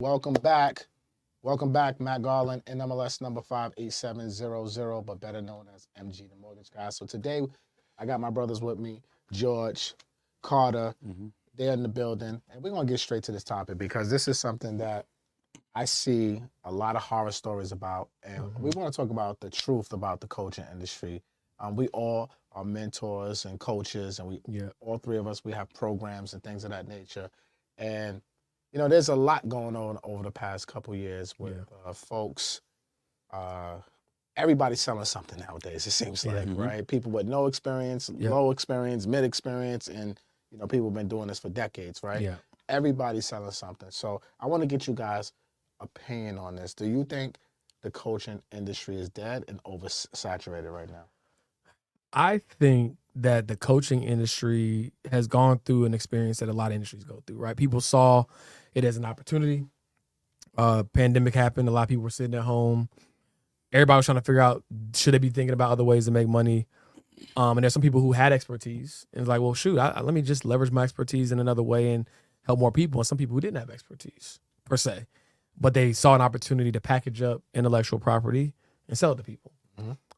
Welcome back. Welcome back, Matt Garland, NMLS number 58700, but better known as MG, the mortgage guy. So today, I got my brothers with me, George, Carter. They're in the building, and we're gonna get straight to this topic because this is something that I see a lot of horror stories about, and we want to talk about the truth about the coaching industry. We all are mentors and coaches, and all three of us, we have programs and things of that nature. And there's a lot going on over the past couple years with folks. Everybody's selling something nowadays. It seems like, right? People with no experience, low experience, mid experience, and people have been doing this for decades, right? Yeah. Everybody's selling something. So I want to get you guys' opinion on this. Do you think the coaching industry is dead and oversaturated right now? I think that the coaching industry has gone through an experience that a lot of industries go through, right? People saw it as an opportunity. Pandemic happened. A lot of people were sitting at home. Everybody was trying to figure out, should they be thinking about other ways to make money? And there's some people who had expertise. And it's like, well, shoot, let me just leverage my expertise in another way and help more people. And some people who didn't have expertise, per se. But they saw an opportunity to package up intellectual property and sell it to people.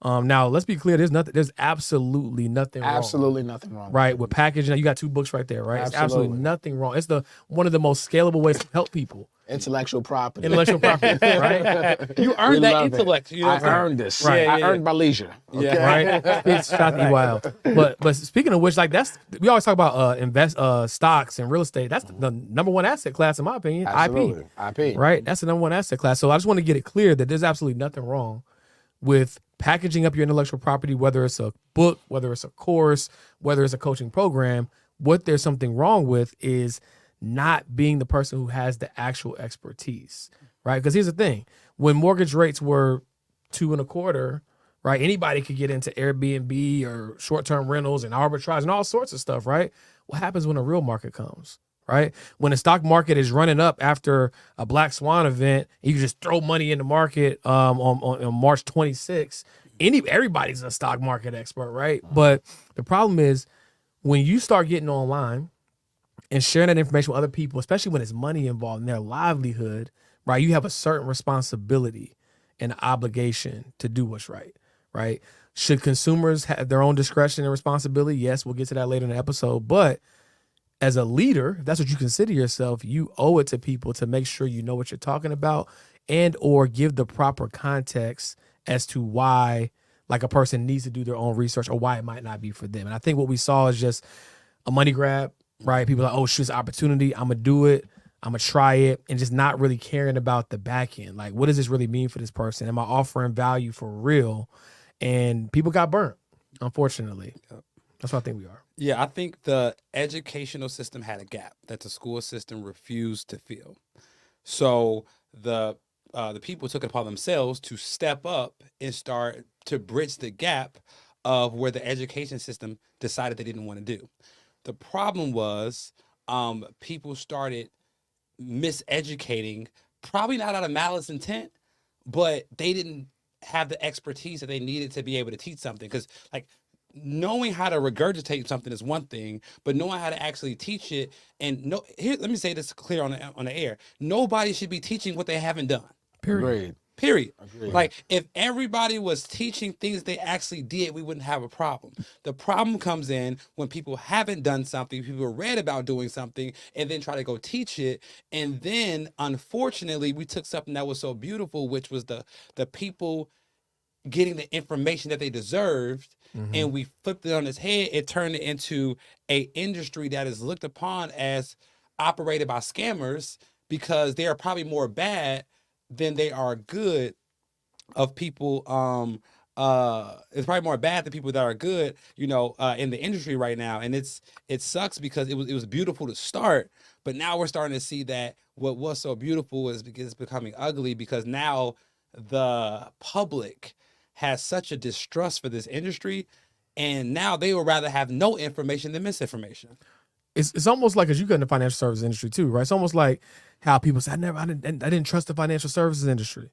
Now, let's be clear. There's absolutely nothing wrong. Absolutely nothing wrong. Right, with packaging. You got two books right there, right? It's Absolutely. absolutely nothing wrong. It's one of the most scalable ways to help people. Intellectual property. Intellectual property, right? You earned that intellect. I earned this. Right. I earned my leisure. Okay? Right? It's shot to wild. But speaking of which, like we always talk about stocks and real estate. That's the number one asset class, in my opinion. Absolutely. IP. Right? That's the number one asset class. So I just want to get it clear that there's absolutely nothing wrong with packaging up your intellectual property, whether it's a book, whether it's a course, whether it's a coaching program. What there's something wrong with is not being the person who has the actual expertise, right? Because here's the thing. When mortgage rates were 2.25%, right, anybody could get into Airbnb or short-term rentals and arbitrage and all sorts of stuff, right? What happens when a real market comes? Right? When the stock market is running up after a Black Swan event, you can just throw money in the market on March 26th. Everybody's a stock market expert, right? But the problem is when you start getting online and sharing that information with other people, especially when it's money involved in their livelihood, right? You have a certain responsibility and obligation to do what's right, right? Should consumers have their own discretion and responsibility? Yes, we'll get to that later in the episode, but as a leader, if that's what you consider yourself, you owe it to people to make sure you know what you're talking about and or give the proper context as to why like a person needs to do their own research or why it might not be for them. And I think what we saw is just a money grab, right? People are like, oh, shoot, it's an opportunity. I'm going to do it. I'm going to try it, and just not really caring about the back end. Like, what does this really mean for this person? Am I offering value for real? And people got burnt, unfortunately. That's what I think we are. Yeah, I think the educational system had a gap that the school system refused to fill. So the people took it upon themselves to step up and start to bridge the gap of where the education system decided they didn't want to do. The problem was people started miseducating, probably not out of malice intent, but they didn't have the expertise that they needed to be able to teach something. Because like knowing how to regurgitate something is one thing, but knowing how to actually teach it here, let me say this clear on the air. Nobody should be teaching what they haven't done. Agreed. Period. Agreed. Like if everybody was teaching things they actually did, we wouldn't have a problem. The problem comes in when people haven't done something, people read about doing something and then try to go teach it. And then unfortunately, we took something that was so beautiful, which was the people getting the information that they deserved, and we flipped it on its head. It turned it into a industry that is looked upon as operated by scammers because they are probably more bad than they are good of people. It's probably more bad than people that are good, in the industry right now. And it sucks because it was beautiful to start, but now we're starting to see that what was so beautiful is becoming ugly because now the public has such a distrust for this industry, and now they would rather have no information than misinformation. It's almost like, as you got in the financial services industry too, right? It's almost like how people say, I didn't trust the financial services industry,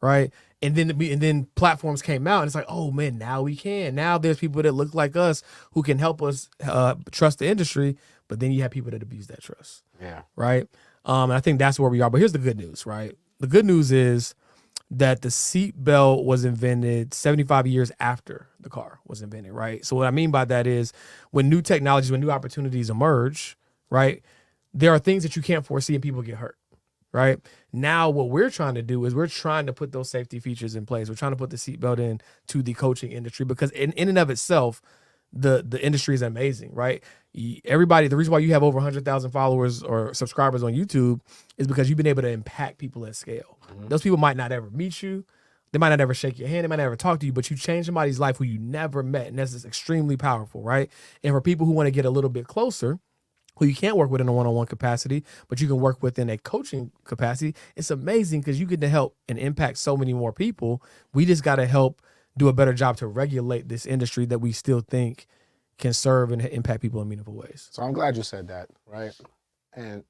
right? And then platforms came out, and it's like, oh man, now we can. Now there's people that look like us who can help us trust the industry, but then you have people that abuse that trust. Yeah. Right. And I think that's where we are. But here's the good news, right? The good news is that the seat belt was invented 75 years after the car was invented, right? So what I mean by that is when new technologies, when new opportunities emerge, right, there are things that you can't foresee and people get hurt, right? Now what we're trying to do is we're trying to put those safety features in place. We're trying to put the seatbelt in to the coaching industry because in and of itself, the industry is amazing, right? Everybody, the reason why you have over 100,000 followers or subscribers on YouTube is because you've been able to impact people at scale. Those people might not ever meet you. They might not ever shake your hand. They might not ever talk to you, but you changed somebody's life who you never met. And that's just extremely powerful, right? And for people who want to get a little bit closer, who you can't work with in a one-on-one capacity, but you can work with in a coaching capacity, it's amazing because you get to help and impact so many more people. We just got to help do a better job to regulate this industry that we still think can serve and impact people in meaningful ways. So I'm glad you said that, right? And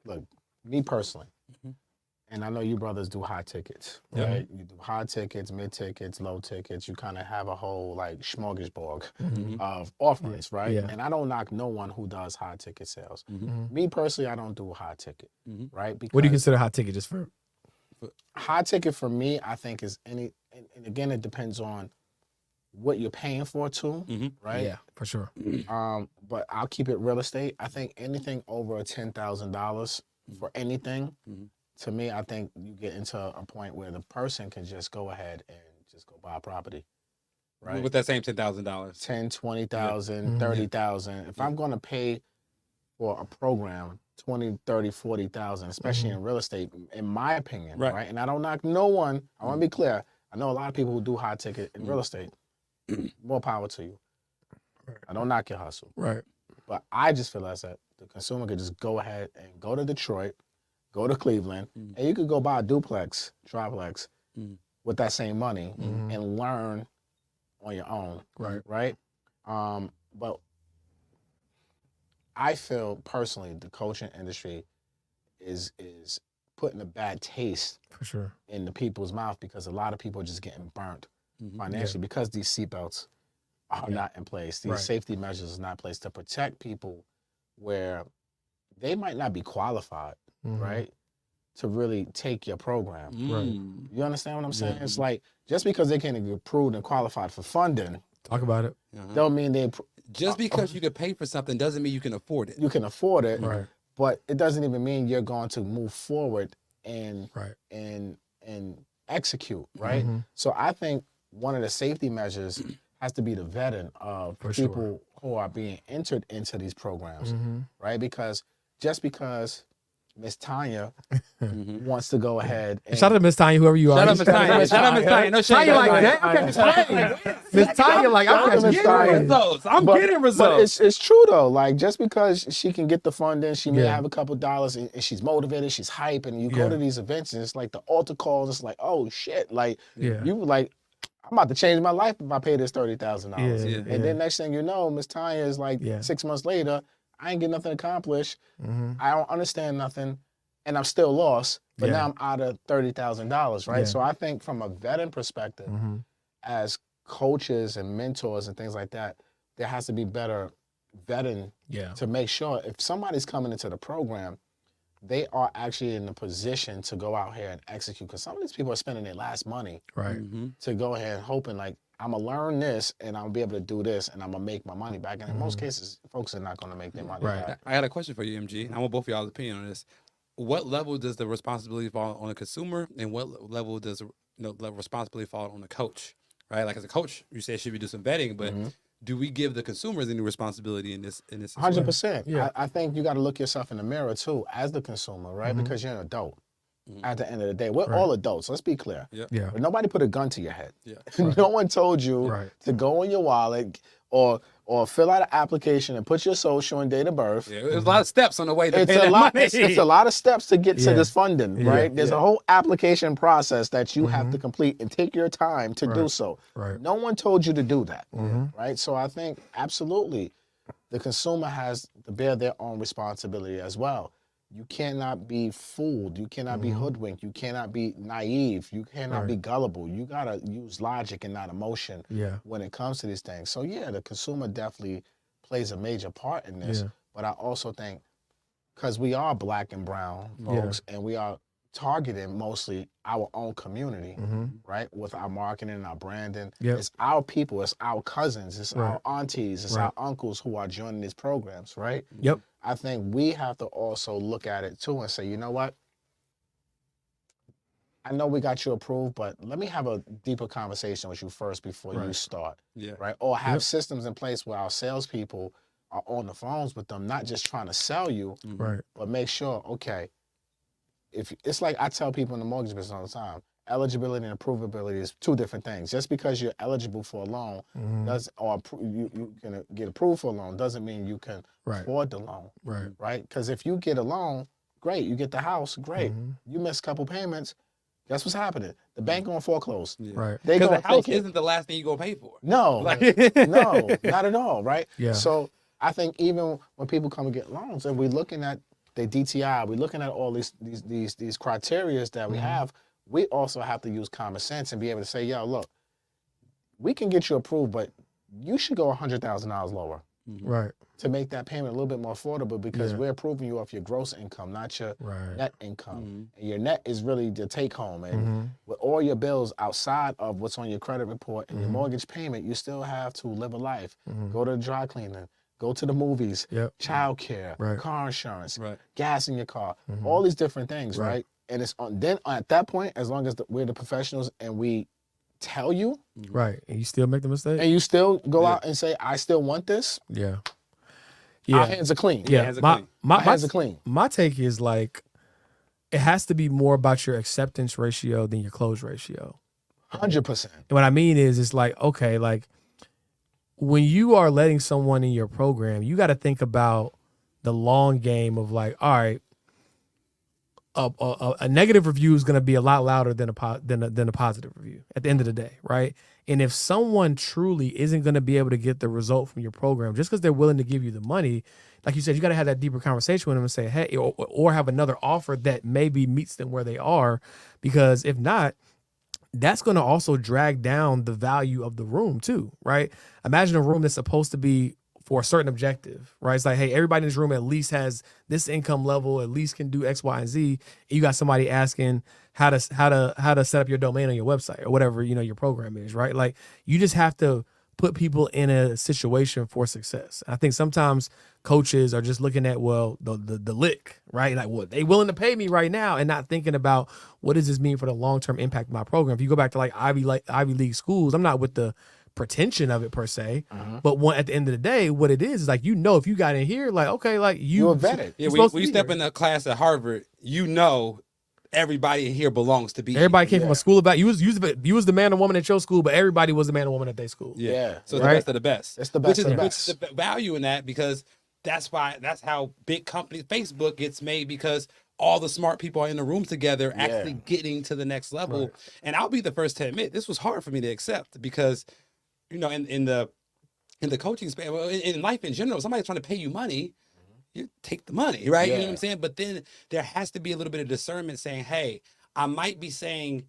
look, me personally, and I know you brothers do high tickets, right? You do high tickets, mid tickets, low tickets. You kind of have a whole like smorgasbord of offerings, right? Yeah. And I don't knock no one who does high ticket sales. Me personally, I don't do a high ticket, right? Because What do you consider hot ticket just for? high ticket for me, I think is any, and again, it depends on what you're paying for too, right? Yeah, for sure. But I'll keep it real estate. I think anything over $10,000 for anything, to me, I think you get into a point where the person can just go ahead and just go buy a property, right? With that same $10,000. 10, 20,000, 30,000. If I'm going to pay for a program, 20, 30, 40,000, especially in real estate, in my opinion, right? And I don't knock no one. I want to be clear. I know a lot of people who do high ticket in real estate. More power to you. I don't knock your hustle. Right. But I just feel as that the consumer could just go ahead and go to Detroit, go to Cleveland, and you could go buy a duplex, triplex with that same money and learn on your own. Right. But I feel personally the coaching industry is putting a bad taste For sure. in the people's mouth because a lot of people are just getting burnt financially because these seatbelts are not in place. These safety measures are not in place to protect people where they might not be qualified, right, to really take your program. You understand what I'm saying? It's like just because they can't get approved and qualified for funding, Talk about it. don't mean they Just because you can pay for something doesn't mean you can afford it. you can afford it, Right. but it doesn't even mean you're going to move forward and Right. and execute, right? So I think one of the safety measures has to be the vetting of people who are being entered into these programs, right? Because just because Miss Tanya wants to go ahead and Shout out to Miss Tanya, whoever you are. Shout out Miss Tanya. Shout out Miss Tanya. No shade. Tanya like Miss that. Okay, Miss Tanya. Miss Tanya like I'm Shout out to Miss getting Tanya. results. I'm getting But results. it's true though. Like just because she can get the funding, she may Yeah. have a couple dollars, and she's motivated, she's hype, and you go to these events, and it's like the altar calls. It's like, oh shit, like you like, I'm about to change my life if I pay this $30,000. Yeah. And then next thing you know, Miss Tanya is like 6 months later, I ain't get nothing accomplished. I don't understand nothing, and I'm still lost. But now I'm out of $30,000, right? So I think from a vetting perspective, as coaches and mentors and things like that, there has to be better vetting to make sure if somebody's coming into the program, they are actually in the position to go out here and execute. Because some of these people are spending their last money to go ahead and hoping like, I'm going to learn this and I'm going to be able to do this and I'm going to make my money back. And in most cases, folks are not going to make their money back. I had a question for you, MG. I want both of y'all's opinion on this. What level does the responsibility fall on the consumer, and what level does the responsibility fall on the coach? Right, like as a coach, you say should we do some vetting, but do we give the consumers any responsibility in this? 100%. Yeah. I think you got to look yourself in the mirror too as the consumer, right? Because you're an adult. At the end of the day, we're all adults. Let's be clear. Yeah. But nobody put a gun to your head. Yeah. No one told you to go in your wallet or fill out an application and put your social and date of birth. Yeah, there's a lot of steps on the way to It's pay a that lot. money. It's a lot of steps to get to this funding, right? There's Yeah. a whole application process that you have to complete and take your time to do so. Right. No one told you to do that, right? So I think absolutely, the consumer has to bear their own responsibility as well. You cannot be fooled. You cannot be hoodwinked. You cannot be naive. You cannot be gullible. You gotta use logic and not emotion when it comes to these things. So yeah, the consumer definitely plays a major part in this. But I also think because we are black and brown folks, and we are targeting mostly our own community, right? With our marketing and our branding. Yep. It's our people, it's our cousins, it's Right. our aunties, it's Right. our uncles who are joining these programs, right? Yep. I think we have to also look at it too and say, you know what? I know we got you approved, but let me have a deeper conversation with you first before you Right. start, Yeah. right? Or have Yep. systems in place where our salespeople are on the phones with them, not just trying to sell you, Right. but make sure, okay, if it's like I tell people in the mortgage business all the time, eligibility and approvability is two different things. Just because you're eligible for a loan does or you can get approved for a loan doesn't mean you can Right. afford the loan, Right. right? Because if you get a loan, great, you get the house, great. You miss a couple payments, guess what's happening? The bank gonna foreclose. Yeah. Right. They Because gonna the house take it. isn't the last thing you're gonna pay for. No, Like- no, not at all, right? Yeah. So I think even when people come and get loans, and we're looking at the DTI, we're looking at all these criterias that we have, we also have to use common sense and be able to say, yo, look, we can get you approved, but you should go $100,000 lower Right. to make that payment a little bit more affordable because Yeah. we're approving you off your gross income, not your Right. net income. And your net is really the take home. And with all your bills outside of what's on your credit report and your mortgage payment, you still have to live a life. Go to the dry cleaning, go to the movies, Yep. childcare, Right. car insurance, Right. gas in your car, all these different things, right? And it's on then at that point, as long as we're the professionals and we tell you, Right. And you still make the mistake? and you still go out and say, I still want this, Yeah. our Yeah. hands are clean. Yeah. hands are My clean. Our hands are clean. my take is like it has to be more about your acceptance ratio than your close ratio. 100%. And what I mean is, it's like, okay, like when you are letting someone in your program, you got to think about the long game of like, all right, a negative review is going to be a lot louder than a positive review at the end of the day, right? And if someone truly isn't going to be able to get the result from your program just because they're willing to give you the money, like you said, you got to have that deeper conversation with them and say, hey, or have another offer that maybe meets them where they are, because if not, that's going to also drag down the value of the room too, right? Imagine a room that's supposed to be for a certain objective, right? It's like, hey, everybody in this room at least has this income level, at least can do X, Y, and Z. And you got somebody asking how to set up your domain on your website or whatever, your program is, right? Like you just have to put people in a situation for success. I think sometimes coaches are just looking at, well, the lick, right? Like, well, they willing to pay me right now and not thinking about what does this mean for the long-term impact of my program. If you go back to like Ivy League schools, I'm not with the pretension of it per se, but at the end of the day, what it is like, if you got in here, like, okay, like You're vetted. Yeah, you're when supposed to you be step here. in a class at Harvard, everybody in here belongs to be. Everybody came here. from a school about you was the man or woman at your school, but everybody was the man or woman at their school. Yeah. So Right. the best of the best. It's the best of the Which best. is the value in that, because that's how big companies, Facebook gets made, because all the smart people are in the room together actually getting to the next level. Right. And I'll be the first to admit, this was hard for me to accept because, in the coaching space, well, in life in general, somebody's trying to pay you money, you take the money, right? You know what I'm saying? But then there has to be a little bit of discernment saying, hey, I might be saying,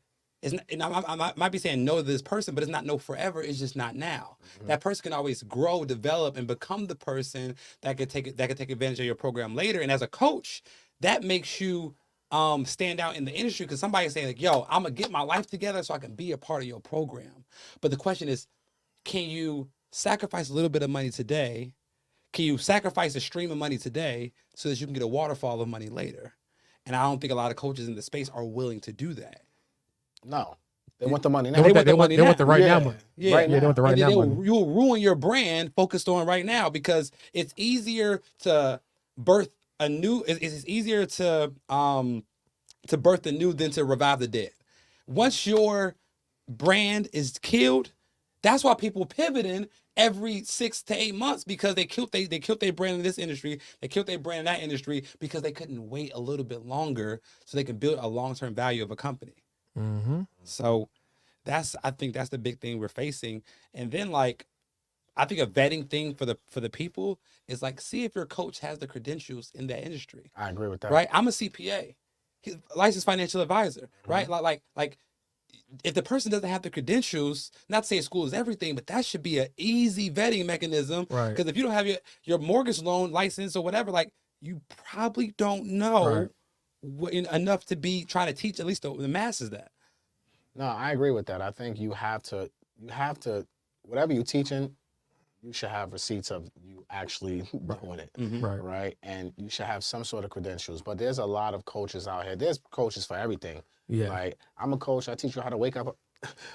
I might be saying no to this person, but it's not no forever. It's just not now. That person can always grow, develop, and become the person that could take advantage of your program later. And as a coach, that makes you stand out in the industry, because somebody's saying like, yo, I'm gonna get my life together so I can be a part of your program. But the question is, can you sacrifice a little bit of money today? Can you sacrifice a stream of money today so that you can get a waterfall of money later? And I don't think a lot of coaches in the space are willing to do that. No. They want the money now. They want the money they want now. the right now Yeah. money. Yeah, Right Yeah, they want the right and now then money. you'll ruin your brand focused on right now, because it's easier to birth a new. It's easier to birth the new than to revive the dead. Once your brand is killed, that's why people pivoting every 6 to 8 months, because they killed their brand in this industry, they killed their brand in that industry, because they couldn't wait a little bit longer so they can build a long-term value of a company. Mm-hmm. So I think that's the big thing we're facing. And then like, I think a vetting thing for the people is like, see if your coach has the credentials in that industry. I agree with that. Right? I'm a CPA, licensed financial advisor, right? Like if the person doesn't have the credentials, not to say school is everything, but that should be an easy vetting mechanism. Right. Because if you don't have your mortgage loan license or whatever, like, you probably don't know Right. enough to be trying to teach at least the masses that. No, I agree with that. I think you have to, whatever you're teaching, you should have receipts of you actually doing it, Right. right? And you should have some sort of credentials. But there's a lot of coaches out here. There's coaches for everything. Yeah. Like, I'm a coach. I teach you how to wake up.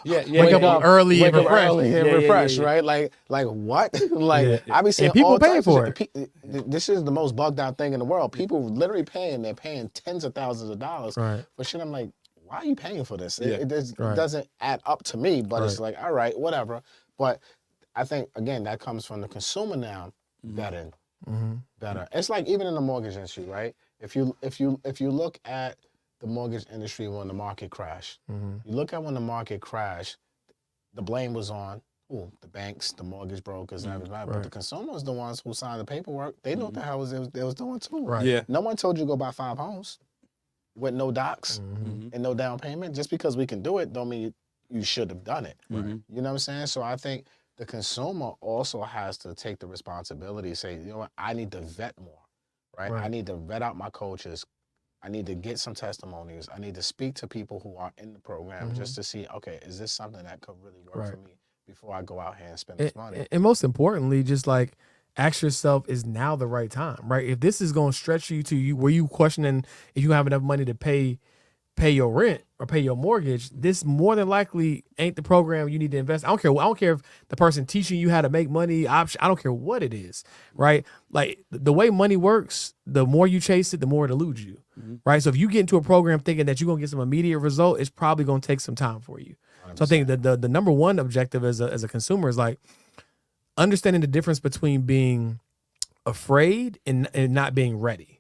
Wake up early and refresh. Refresh, right? Like what? Like, Yeah. I be seeing And people all pay types for of shit. This is the most bugged out thing in the world. People literally paying. They're paying tens of thousands of dollars Right. for shit. I'm like, why are you paying for this? Yeah. It Right. doesn't add up to me. But it's Right. like, all right, whatever. But I think again that comes from the consumer now betting better. It's like even in the mortgage industry, right? If you look at the mortgage industry when the market crashed, you look at when the market crashed, the blame was on the banks, the mortgage brokers, and everybody. But Right. the consumers, the ones who signed the paperwork, they knew what the hell they was doing too. Right. Yeah. No one told you to go buy 5 homes with no docs and no down payment. Just because we can do it, don't mean you should have done it. You know what I'm saying? So I think the consumer also has to take the responsibility, say, you know what, I need to vet more, right? I need to vet out my coaches. I need to get some testimonies. I need to speak to people who are in the program just to see, okay, is this something that could really work for me before I go out here and spend this money? And most importantly, just like ask yourself, is now the right time, right? If this is going to stretch you to where you questioning if you have enough money to pay your rent or pay your mortgage, this more than likely ain't the program you need to invest. I don't care if the person teaching you how to make money option. I don't care what it is, right? Like the way money works, the more you chase it, the more it eludes you, right? So if you get into a program thinking that you're gonna get some immediate result, it's probably gonna take some time for you. 100%. So I think the number one objective as a consumer is like understanding the difference between being afraid and not being ready.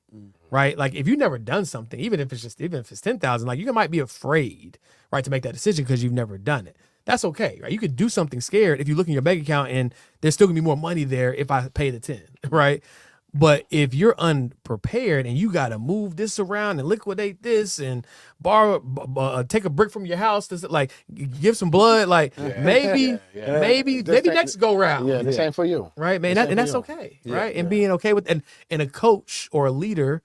Right, like if you've never done something, even if it's 10,000, like you might be afraid, right, to make that decision because you've never done it. That's okay, right? You could do something scared if you look in your bank account and there's still gonna be more money there if I pay the 10, right? But if you're unprepared and you got to move this around and liquidate this and borrow, take a brick from your house, to like give some blood, like maybe next go round. Yeah, this ain't for you, right, man? And that's okay, right? And being okay with and a coach or a leader.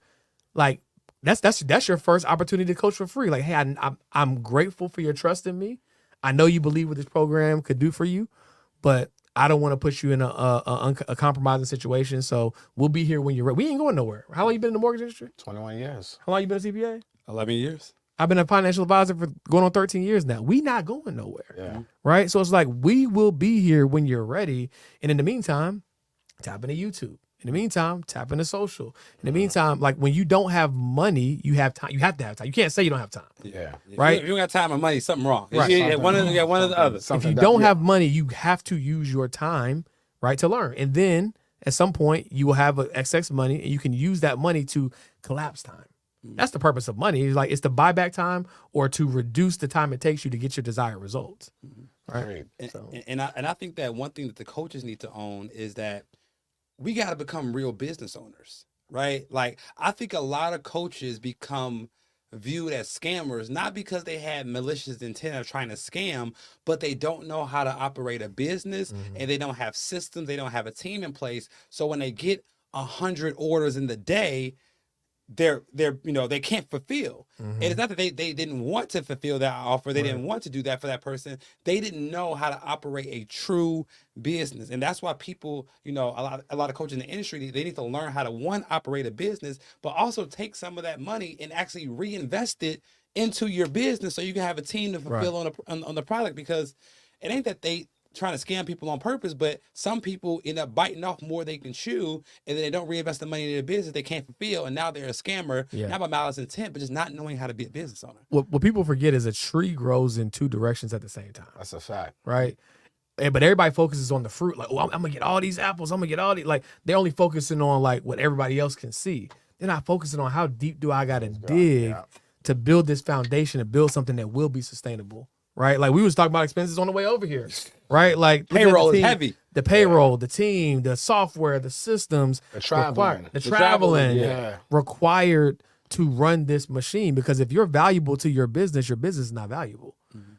Like that's your first opportunity to coach for free. Like, hey, I'm grateful for your trust in me. I know you believe what this program could do for you, but I don't want to put you in a compromising situation. So we'll be here when you're ready. We ain't going nowhere. How long you been in the mortgage industry? 21 years. How long you been a CPA? 11 years. I've been a financial advisor for going on 13 years now. We not going nowhere. Yeah. Right. So it's like we will be here when you're ready. And in the meantime, tap into YouTube. In the meantime, tap into social. In the meantime, like when you don't have money, you have time. You have to have time. You can't say you don't have time. Yeah. Right. If you don't got time or money, something wrong. Right. One or the other. If you don't have money, you have to use your time, right, to learn. And then at some point, you will have excess money, and you can use that money to collapse time. That's the purpose of money. It's like it's to buy back time or to reduce the time it takes you to get your desired results. Right. And I think that one thing that the coaches need to own is that we got to become real business owners, right? Like I think a lot of coaches become viewed as scammers, not because they had malicious intent of trying to scam, but they don't know how to operate a business and they don't have systems. They don't have a team in place. So when they get 100 orders in the day, they can't fulfill. And it's not that they didn't want to fulfill that offer. They didn't want to do that for that person. They didn't know how to operate a true business. And that's why people, a lot of coaches in the industry, they need to learn how to operate a business, but also take some of that money and actually reinvest it into your business so you can have a team to fulfill on the product, because it ain't that they trying to scam people on purpose, but some people end up biting off more they can chew, and then they don't reinvest the money in their business they can't fulfill, and now they're a scammer, not by malice intent, but just not knowing how to be a business owner. What people forget is a tree grows in two directions at the same time. That's a fact. Right? But everybody focuses on the fruit. Like, I'm going to get all these apples. I'm going to get all these. Like, they're only focusing on, like, what everybody else can see. They're not focusing on how deep do I got to dig to build this foundation and build something that will be sustainable. Right, like we was talking about expenses on the way over here, right? Like payroll is heavy. The payroll, the team, the software, the systems, the traveling, required to run this machine. Because if you're valuable to your business is not valuable,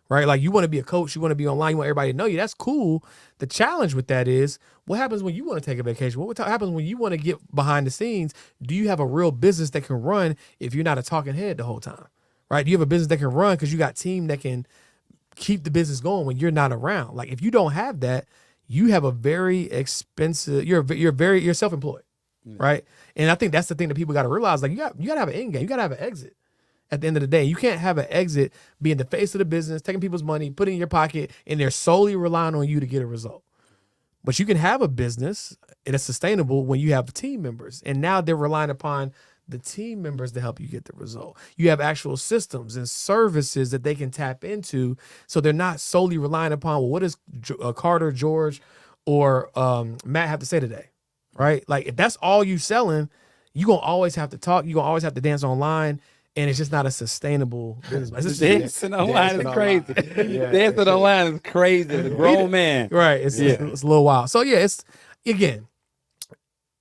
right? Like you want to be a coach, you want to be online, you want everybody to know you. That's cool. The challenge with that is what happens when you want to take a vacation? What happens when you want to get behind the scenes? Do you have a real business that can run if you're not a talking head the whole time, right? Do you have a business that can run because you got team that can keep the business going when you're not around? Like if you don't have that, you have a very expensive. You're self-employed, right? And I think that's the thing that people got to realize. Like you got to have an end game. You got to have an exit. At the end of the day, you can't have an exit being the face of the business, taking people's money, putting it in your pocket, and they're solely relying on you to get a result. But you can have a business and it's sustainable when you have team members, and now they're relying upon the team members to help you get the result. You have actual systems and services that they can tap into, so they're not solely relying upon, well, what does Carter, George, or Matt have to say today, right? Like if that's all you selling, you're going to always have to talk. You're going to always have to dance online. And it's just not a sustainable business. It's Dancing online is crazy. Yeah. Dancing online is crazy. As a grown man. right. It's a little wild. So yeah, it's again,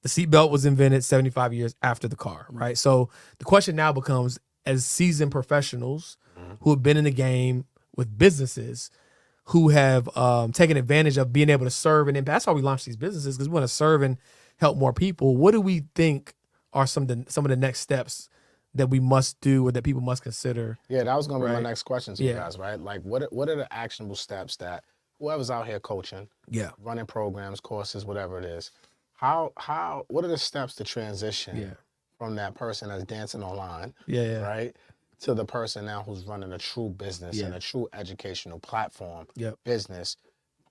the seatbelt was invented 75 years after the car, right? So the question now becomes, as seasoned professionals who have been in the game with businesses, who have taken advantage of being able to serve and impact. That's why we launched these businesses, because we want to serve and help more people. What do we think are some of the next steps that we must do or that people must consider? Yeah, that was going to be my Right. next question to you Yeah. guys, right? Like, what are the actionable steps that whoever's out here coaching, Yeah. running programs, courses, whatever it is, what are the steps to transition Yeah. from that person that's dancing online, Yeah. right, to the person now who's running a true business and Yeah. a true educational platform Yep. business,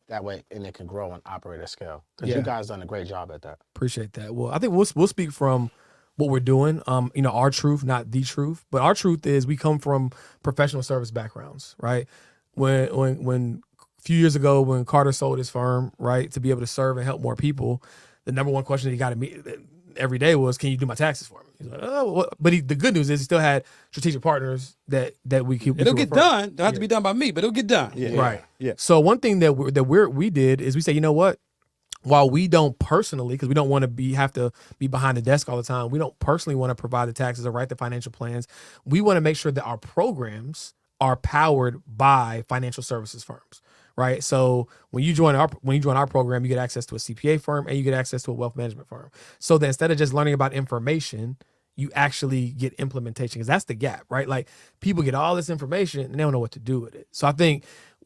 that way, and it can grow and operate at scale? Because Yeah. you guys done a great job at that. Appreciate that. Well, I think we'll speak from what we're doing. Our truth, not the truth, but our truth is we come from professional service backgrounds, right? When a few years ago, when Carter sold his firm, right, to be able to serve and help more people, the number one question that he got to meet every day was, "Can you do my taxes for me?" He's like, "Oh," but the good news is he still had strategic partners that we keep. It'll get done. Don't have to be done by me, but it'll get done. Yeah. Right. Yeah. So one thing that we did is we say, you know what? While we don't personally, because we don't want to have to be behind the desk all the time, we don't personally want to provide the taxes or write the financial plans. We want to make sure that our programs are powered by financial services firms, right? So when you join our program, you get access to a CPA firm and you get access to a wealth management firm. So that instead of just learning about information, you actually get implementation, because that's the gap, right? Like people get all this information and they don't know what to do with it. So I think,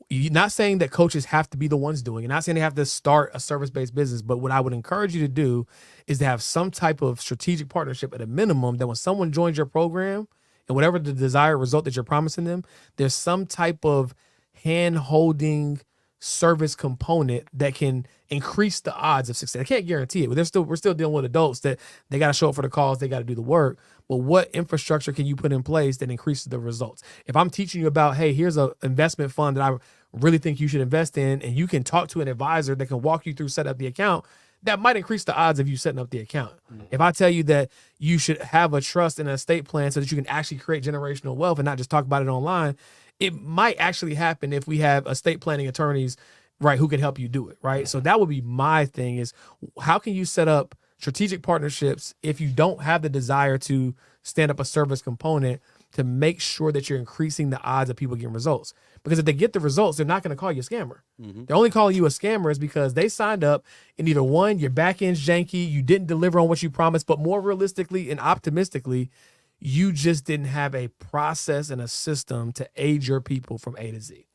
you're not saying that coaches have to be the ones doing it. Not saying they have to start a service-based business, but what I would encourage you to do is to have some type of strategic partnership at a minimum, that when someone joins your program and whatever the desired result that you're promising them, there's some type of hand-holding service component that can increase the odds of success. I can't guarantee it, but we're still dealing with adults that they got to show up for the calls, they got to do the work. But what infrastructure can you put in place that increases the results? If I'm teaching you about, hey, here's an investment fund that I really think you should invest in, and you can talk to an advisor that can walk you through set up the account, that might increase the odds of you setting up the account. If I tell you that you should have a trust and an estate plan so that you can actually create generational wealth and not just talk about it online, it might actually happen if we have estate planning attorneys, right, who can help you do it, right? So that would be my thing, is how can you set up strategic partnerships if you don't have the desire to stand up a service component to make sure that you're increasing the odds of people getting results? Because if they get the results, they're not going to call you a scammer. They're only calling you a scammer is because they signed up and either one, your back end's janky, you didn't deliver on what you promised, but more realistically and optimistically, you just didn't have a process and a system to aid your people from A to Z.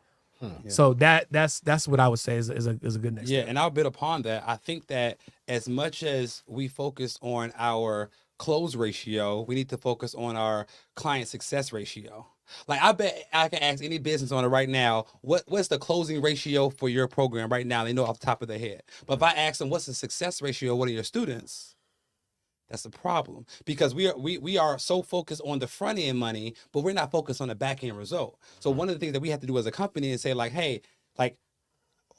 So that's what I would say is a good next step. And I'll build upon that. I think that as much as we focus on our close ratio, we need to focus on our client success ratio. Like I bet I can ask any business owner right now, what's the closing ratio for your program right now? They know off the top of their head. But if I ask them, what's the success ratio, what are your students? That's the problem, because we are so focused on the front end money, but we're not focused on the back end result. So one of the things that we have to do as a company is say like, hey, like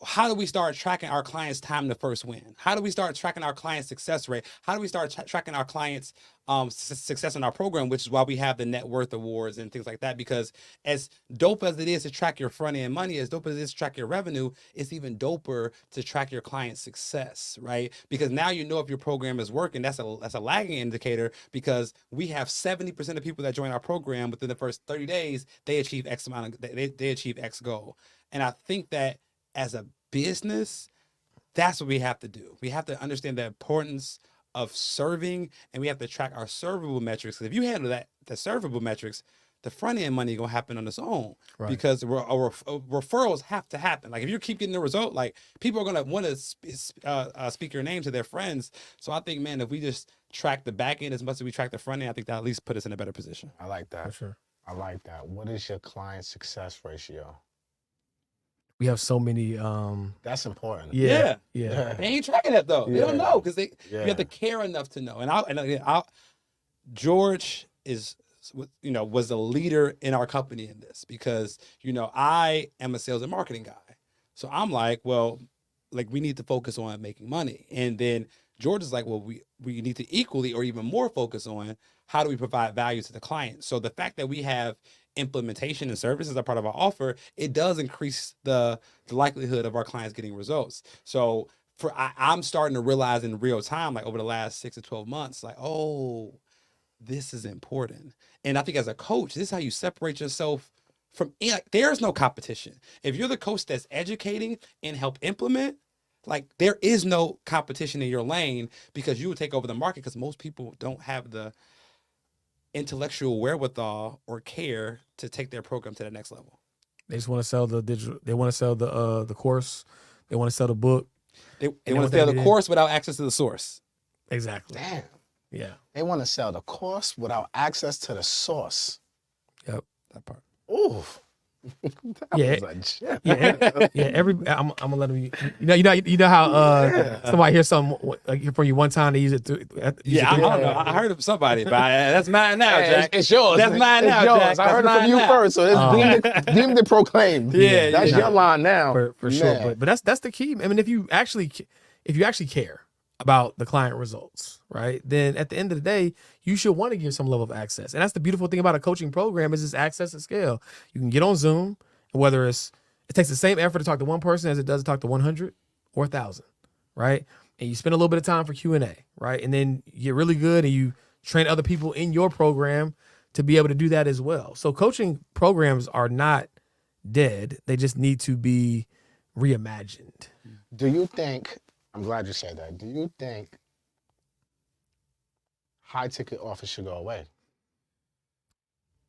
how do we start tracking our clients' time to first win? How do we start tracking our clients' success rate? How do we start tracking our clients' success in our program, which is why we have the net worth awards and things like that. Because as dope as it is to track your front end money, as dope as it is to track your revenue, it's even doper to track your client's success, right? Because now you know if your program is working. That's a lagging indicator, because we have 70% of people that join our program within the first 30 days, they achieve X amount of, they achieve X goal. And I think that as a business, that's what we have to do. We have to understand the importance of serving, and we have to track our servable metrics. Because if you handle the servable metrics, the front end money gonna happen on its own, Right. because referrals have to happen. Like if you keep getting the result, like people are gonna want to speak your name to their friends. So I think, man, if we just track the back end as much as we track the front end, I think that at least put us in a better position. I like that. For sure. I like that. What is your client success ratio? We have so many. That's important. Yeah. They ain't tracking that though. They don't know, because you have to care enough to know. And George was a leader in our company in this, because I am a sales and marketing guy, so I'm like, well, like we need to focus on making money, and then George is like, well, we need to equally or even more focus on how do we provide value to the client. So the fact that we have implementation and services are part of our offer, it does increase the likelihood of our clients getting results. So I'm starting to realize in real time, like over the last 6 to 12 months, like, oh, this is important. And I think as a coach, this is how you separate yourself from, like, there's no competition. If you're the coach that's educating and help implement, like there is no competition in your lane, because you will take over the market, because most people don't have the intellectual wherewithal or care to take their program to the next level. They just want to sell the digital. They want to sell the course. They want to sell the book. They want to sell the course without access to the source. Exactly. Damn. Yeah. They want to sell the course without access to the source. Yep. That part. Ooh. That Yeah. was a gem. Yeah. I'm gonna let them. You know how somebody hears something from you one time, they use it to. I don't know. I heard of somebody, but that's mine now, Hey, Jack. it's yours. That's mine now, it's yours. Jack. I heard it That's from you mine first, so it's deemed and proclaimed. Yeah, that's yeah. your line now. for sure. But that's the key. I mean, if you actually care about the client results, right, then at the end of the day, you should want to give some level of access. And that's the beautiful thing about a coaching program, is it's access at scale. You can get on Zoom, whether it takes the same effort to talk to one person as it does to talk to 100 or 1,000, right? And you spend a little bit of time for Q&A, right? And then you get really good and you train other people in your program to be able to do that as well. So coaching programs are not dead. They just need to be reimagined. Do you think, I'm glad you said that, do you think high ticket offers should go away?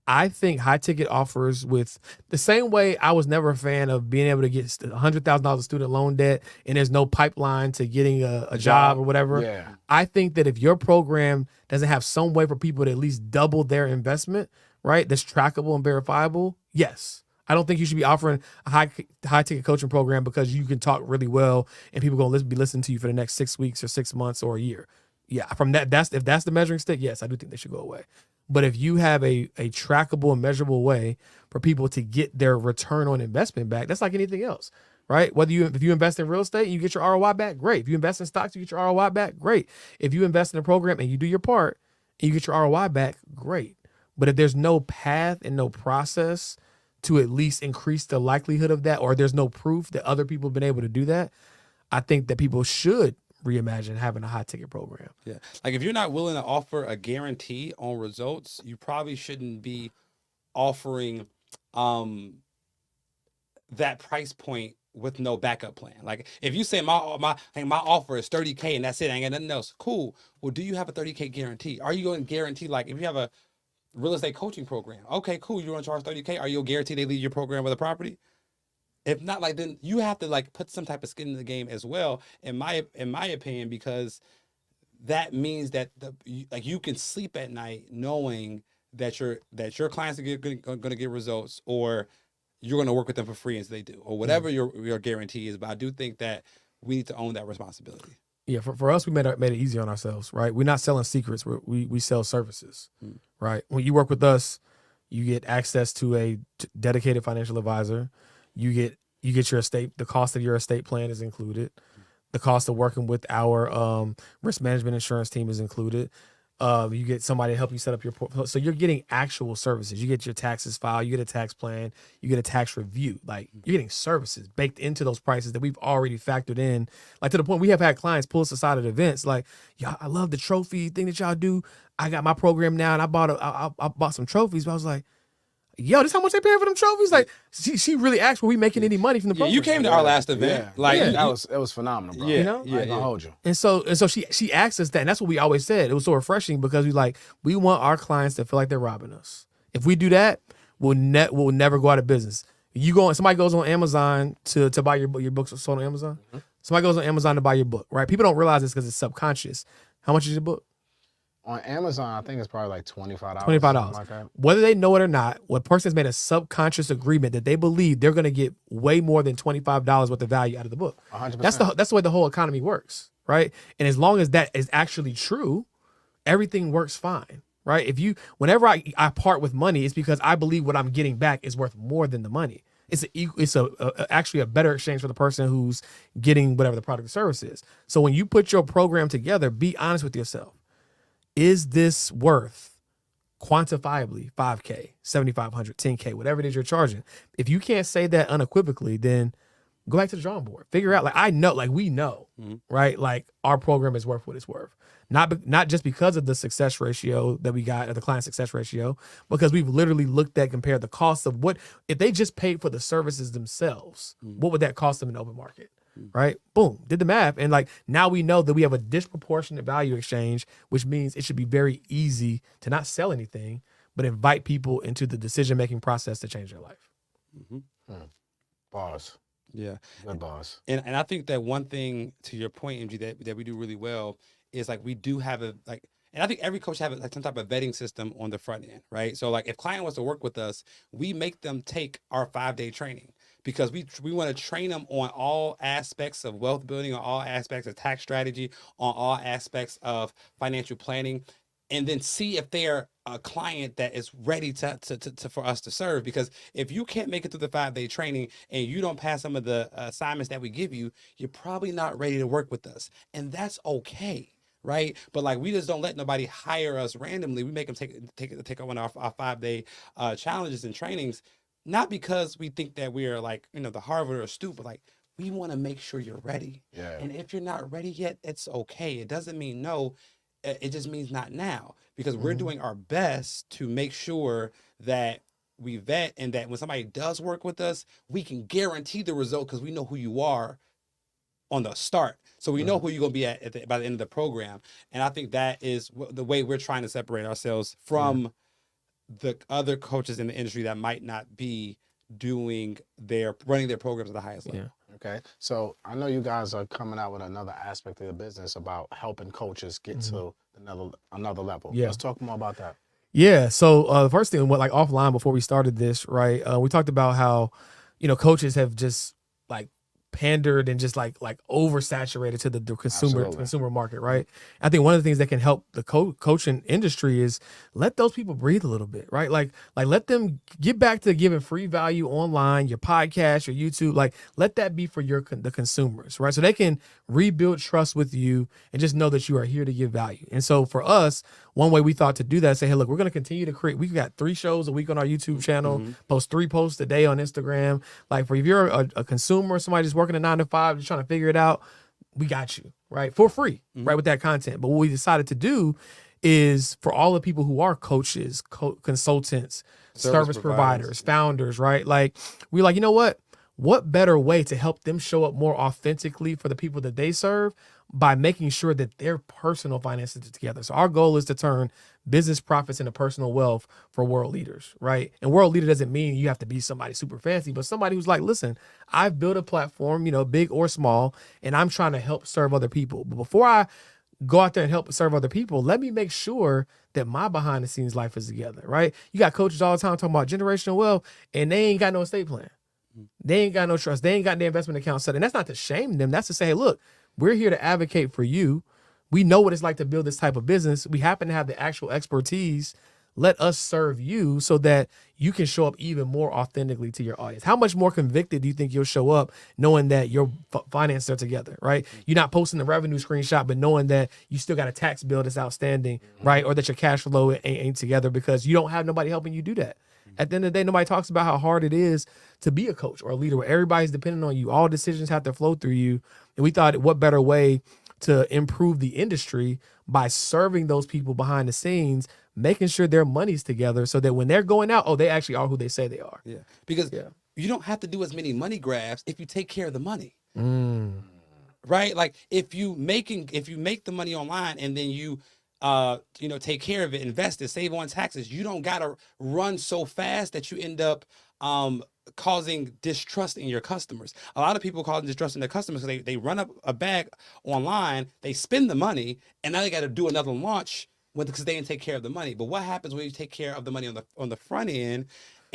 I think high ticket offers, with the same way I was never a fan of being able to get $100,000 of student loan debt and there's no pipeline to getting a job or whatever. Yeah. I think that if your program doesn't have some way for people to at least double their investment, right, that's trackable and verifiable, yes. I don't think you should be offering a high ticket coaching program because you can talk really well and people are going to be listening to you for the next 6 weeks or 6 months or a year. Yeah, from if that's the measuring stick, yes, I do think they should go away. But if you have a trackable and measurable way for people to get their return on investment back, that's like anything else, right? If you invest in real estate and you get your ROI back, great. If you invest in stocks, you get your ROI back, great. If you invest in a program and you do your part and you get your ROI back, great. But if there's no path and no process to at least increase the likelihood of that, or there's no proof that other people have been able to do that, I think that people should reimagine having a high ticket program. Yeah. Like if you're not willing to offer a guarantee on results, you probably shouldn't be offering that price point with no backup plan. Like if you say my offer is $30K and that's it, I ain't got nothing else. Cool. Well, do you have a $30K guarantee? Are you going to guarantee, like if you have a real estate coaching program, okay, cool, you're going to charge $30K. Are you going to guarantee they leave your program with a property? If not, like then you have to like put some type of skin in the game as well, in my opinion, because that means that you can sleep at night knowing that your clients are going to get results, or you're going to work with them for free as they do, or whatever your guarantee is. But I do think that we need to own that responsibility. Yeah, for us, we made it easy on ourselves, right? We're not selling secrets. We sell services, right? When you work with us, you get access to a dedicated financial advisor. You get You get your estate, the cost of your estate plan is included. The cost of working with our risk management insurance team is included. You get somebody to help you set up your portfolio. So you're getting actual services. You get your taxes filed, you get a tax plan, you get a tax review. Like you're getting services baked into those prices that we've already factored in. Like to the point we have had clients pull us aside at events like, y'all, I love the trophy thing that y'all do. I got my program now and I bought some trophies. But I was like, yo, this how much they paying for them trophies? Like, she really asked, were we making any money from the Yeah, program? you came to our last event. Like, it was phenomenal, bro. Yeah, You know? I ain't gonna hold you. And so she asked us that, and that's what we always said. It was so refreshing because we want our clients to feel like they're robbing us. If we do that, we'll never go out of business. Somebody goes on Amazon to buy your book. Your books are sold on Amazon. Mm-hmm. Somebody goes on Amazon to buy your book, right? People don't realize this because it's subconscious. How much is your book? On Amazon, I think it's probably like $25. $25. Like that. Whether they know it or not, one person has made a subconscious agreement that they believe they're going to get way more than $25 worth of value out of the book. 100%. That's the way the whole economy works, right? And as long as that is actually true, everything works fine, right? Whenever I part with money, it's because I believe what I'm getting back is worth more than the money. It's actually a better exchange for the person who's getting whatever the product or service is. So when you put your program together, be honest with yourself. Is this worth quantifiably $5K, $7,500, $10K, whatever it is you're charging? If you can't say that unequivocally, then go back to the drawing board. Figure out, we know, right? Like our program is worth what it's worth. Not just because of the success ratio that we got, or the client success ratio, because we've literally compared the cost of what, if they just paid for the services themselves, what would that cost them in the open market? Right? Boom. Did the math. And now we know that we have a disproportionate value exchange, which means it should be very easy to not sell anything, but invite people into the decision-making process to change their life. Boss. Yeah. Good boss. And I think that one thing, to your point, MG, that we do really well is we do have and I think every coach have some type of vetting system on the front end, right? So if client wants to work with us, we make them take our 5-day training, because we want to train them on all aspects of wealth building, on all aspects of tax strategy, on all aspects of financial planning, and then see if they're a client that is ready to for us to serve. Because if you can't make it through the 5-day training and you don't pass some of the assignments that we give you, you're probably not ready to work with us, and that's okay. Right. But we just don't let nobody hire us randomly. We make them take on our 5-day challenges and trainings, not because we think that we are the Harvard or Stu, but we want to make sure you're ready. Yeah. And if you're not ready yet, it's okay. It doesn't mean no. It just means not now, because we're doing our best to make sure that we vet, and that when somebody does work with us, we can guarantee the result, because we know who you are on the start. So we know who you're going to be at by the end of the program. And I think that is the way we're trying to separate ourselves from the other coaches in the industry that might not be running their programs at the highest level. Yeah. Okay. So I know you guys are coming out with another aspect of the business about helping coaches get to another level. Yeah. Let's talk more about that. Yeah. So the first thing, offline before we started this, right? We talked about how, coaches have just pandered and just oversaturated to the consumer market, right? I think one of the things that can help the coaching industry is let those people breathe a little bit, right? Like let them get back to giving free value online, your podcast, your YouTube, let that be for the consumers, right? So they can rebuild trust with you and just know that you are here to give value. And so for us, one way we thought to do that is say, hey, look, we're going to continue to create. We've got 3 shows a week on our YouTube channel, post 3 posts a day on Instagram. If you're a consumer, somebody just working a 9 to 5, just trying to figure it out, we got you, right? For free, right? With that content. But what we decided to do is for all the people who are coaches, consultants, service providers, founders, right? We're you know what? What better way to help them show up more authentically for the people that they serve by making sure that their personal finances are together. So our goal is to turn business profits into personal wealth for world leaders, right? And world leader doesn't mean you have to be somebody super fancy, but somebody who's listen, I've built a platform, big or small, and I'm trying to help serve other people. But before I go out there and help serve other people, let me make sure that my behind the scenes life is together, right? You got coaches all the time talking about generational wealth, and they ain't got no estate plan. They ain't got no trust. They ain't got the investment account set. And that's not to shame them. That's to say, hey, look, we're here to advocate for you. We know what it's like to build this type of business. We happen to have the actual expertise let us serve you so that you can show up even more authentically to your audience. How much more convicted do you think you'll show up knowing that your finances are together, right? You're not posting the revenue screenshot, but knowing that you still got a tax bill that's outstanding, right? Or that your cash flow ain't together because you don't have nobody helping you do that. At the end of the day, nobody talks about how hard it is to be a coach or a leader where everybody's depending on you. All decisions have to flow through you. And we thought, what better way to improve the industry by serving those people behind the scenes, making sure their money's together so that when they're going out, they actually are who they say they are. Yeah. Because you don't have to do as many money grabs if you take care of the money. Right? Like if you make the money online and then you take care of it, invest it, save on taxes, you don't gotta run so fast that you end up causing distrust in your customers. A lot of people cause distrust in their customers because they run up a bag online, they spend the money, and now they got to do another launch because they didn't take care of the money. But what happens when you take care of the money on the front end?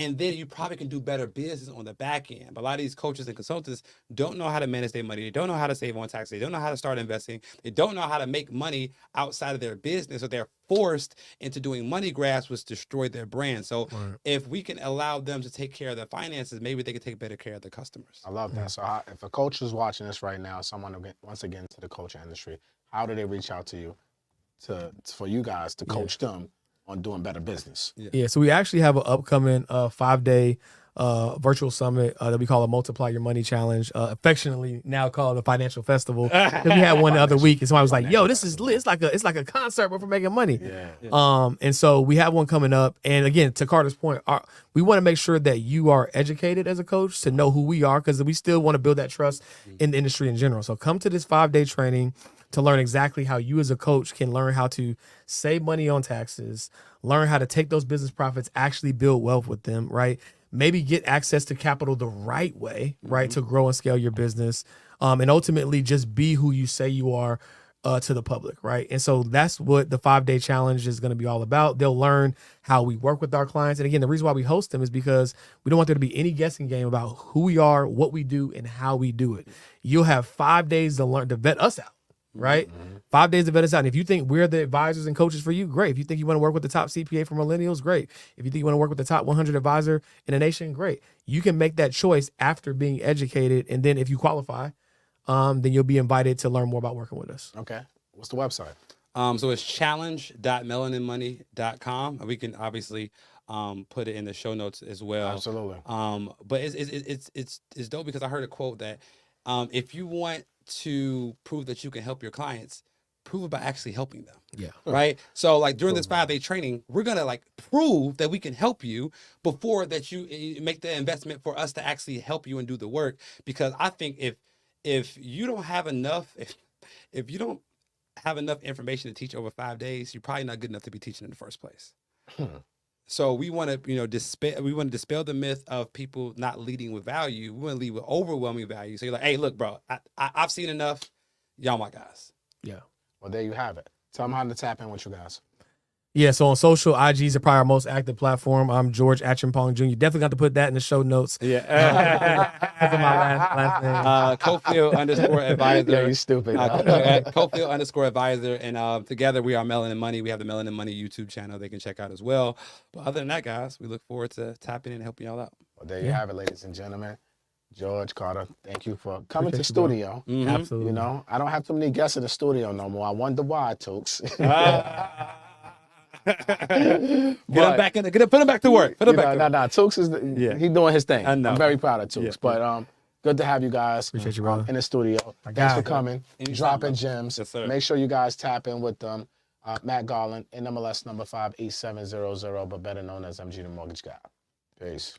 And then you probably can do better business on the back end. But a lot of these coaches and consultants don't know how to manage their money. They don't know how to save on taxes. They don't know how to start investing. They don't know how to make money outside of their business. So they're forced into doing money grabs, which destroy their brand. So if we can allow them to take care of their finances, maybe they can take better care of their customers. I love that. So if a coach is watching this right now, someone wants to get into the coaching industry, how do they reach out to you for you guys to coach them on doing better business? Yeah, so we actually have an upcoming 5-day virtual summit that we call a Multiply Your Money Challenge, affectionately now called the Financial Festival. Because we had one the other week, and somebody was like, "Yo, this is lit. It's like a concert, but for making money." And so we have one coming up. And again, to Carter's point, we want to make sure that you are educated as a coach to know who we are, because we still want to build that trust in the industry in general. So come to this 5-day training to learn exactly how you as a coach can learn how to save money on taxes, learn how to take those business profits, actually build wealth with them, right? Maybe get access to capital the right way, right, to grow and scale your business, and ultimately just be who you say you are to the public, right? And so that's what the 5-day challenge is going to be all about. They'll learn how we work with our clients. And again, the reason why we host them is because we don't want there to be any guessing game about who we are, what we do, and how we do it. You'll have 5 days to vet us out. Right? 5 days to vet us out. And if you think we're the advisors and coaches for you, great. If you think you want to work with the top CPA for millennials, great. If you think you want to work with the top 100 advisor in the nation, great. You can make that choice after being educated. And then if you qualify, then you'll be invited to learn more about working with us. Okay. What's the website? So it's challenge.melaninmoney.com. We can obviously put it in the show notes as well. Absolutely. But it's dope because I heard a quote that if you want to prove that you can help your clients, prove it by actually helping them. Yeah. Right. So like during this 5-day training, we're going to like prove that we can help you before that you make the investment for us to actually help you and do the work. Because I think if you don't have enough, if you don't have enough information to teach over 5 days, you're probably not good enough to be teaching in the first place. So we want to, dispel the myth of people not leading with value. We want to lead with overwhelming value. So you're like, hey, look, bro, I've seen enough. Y'all my guys. Yeah. Well, there you have it. Tell them how to tap in with you guys. Yeah, so on social, IGs are probably our most active platform. I'm George Achimpong Jr. Definitely got to put that in the show notes. Yeah. That's my last name. Cofield_advisor. Yeah, you stupid. Cofield_advisor. And together we are Melanin Money. We have the Melanin Money YouTube channel they can check out as well. But other than that, guys, we look forward to tapping in and helping y'all out. Well, there you have it, ladies and gentlemen. George, Carter, thank you for coming to the studio. Absolutely. You know, I don't have too many guests in the studio no more. I wonder why, Tooks. Put him back to work. Put him back to work. Nah, Tooks is he doing his thing. I know. I'm very proud of Tooks. But good to have you guys Appreciate you, brother. in the studio. Thanks for coming, dropping gems. Yes, sir. Make sure you guys tap in with them. Matt Garland, NMLS number 58700, but better known as MG the Mortgage Guy. Peace.